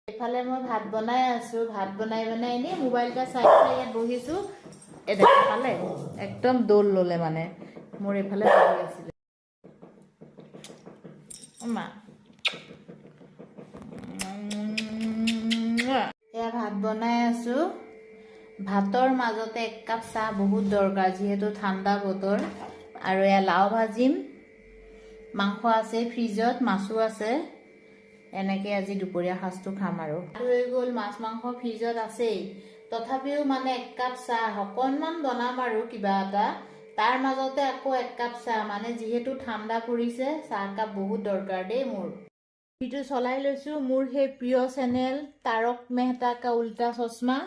এফালে মই ভাত বনাই আছো, ভাত বনাই এনেই মোবাইলটা চাই চাই ইয়াত বহিছো। এফালে একদম দৌল ললে মানে মোৰ এফালে বহি আছিলে। মা এয়া ভাত বনাই আছো। ভাতৰ মাজতে এক কাপ চাহ বহুত দৰকাৰ, যিহেতু ঠাণ্ডা বতৰ। আৰু এয়া লাও ভাজিম, মাংস আছে ফ্ৰিজত, মাছো আছে। এনেকে আজি দুপৰীয়া সাজটো খাম আৰু হৈ গ'ল। মাছ মাংস ফ্ৰিজত আছেই, তথাপিও মানে এক কাপ চাহ অকণমান বনাম আৰু কিবা এটা, তাৰ মাজতে আকৌ এক কাপ চাহ, মানে যিহেতু ঠাণ্ডা পৰিছে চাহকাপ বহুত দৰকাৰ দেই মোৰ। ভিডিঅ'টো চলাই লৈছোঁ মোৰ সেই প্ৰিয় চেনেল তাৰক মেহতা কা উল্টা চশমা।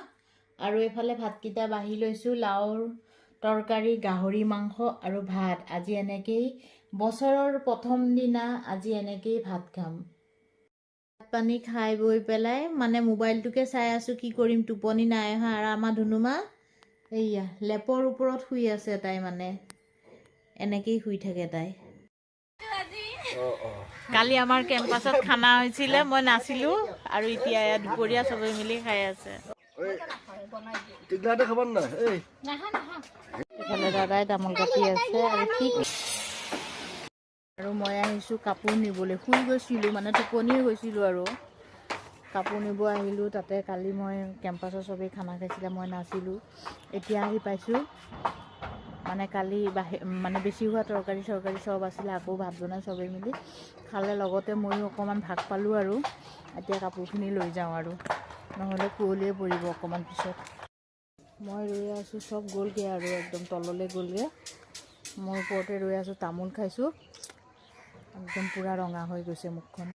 আৰু এইফালে ভাতকেইটা বাঢ়ি লৈছোঁ, লাওৰ তৰকাৰী, গাহৰি মাংস আৰু ভাত। আজি এনেকেই বছৰৰ প্ৰথম দিনা আজি এনেকেই ভাত খাম। ভাত পানী খাই বৈ পেলাই মানে মোবাইলটোকে চাই আছোঁ, কি কৰিম, টোপনি নাই অহা। আৰু আমাৰ ধুনুমা এইয়া লেপৰ ওপৰত শুই আছে, তাই মানে এনেকেই শুই থাকে তাই। কালি আমাৰ কেম্পাছত খানা হৈছিলে, মই নাছিলো, আৰু এতিয়া দুপৰীয়া চবে মিলি খাই আছে। এফালে দাদাই তামোল কাটি আছে আৰু মই আহিছোঁ কাপোৰ নিবলৈ। শুই গৈছিলোঁ মানে টোপনিয়ে গৈছিলোঁ আৰু কাপোৰ নিব আহিলোঁ। তাতে কালি মই কেম্পাছত চবেই খানা খাইছিলে, মই নাছিলোঁ। এতিয়া আহি পাইছোঁ, মানে কালি মানে বেছি হোৱা তৰকাৰী চৰকাৰী চব আছিলে। আকৌ ভাত বনাই চবেই মিলি খালে, লগতে ময়ো অকণমান ভাগ পালোঁ। আৰু এতিয়া কাপোৰখিনি লৈ যাওঁ, আৰু নহ'লে কুঁৱলীয়ে পৰিব অকণমান পিছত। মই ৰৈ আছোঁ, চব গ'লগৈ আৰু একদম তললৈ গ'লগৈ। মই ওপৰতে ৰৈ আছোঁ, তামোল খাইছোঁ, একদম পূৰা ৰঙা হৈ গৈছে মুখখন।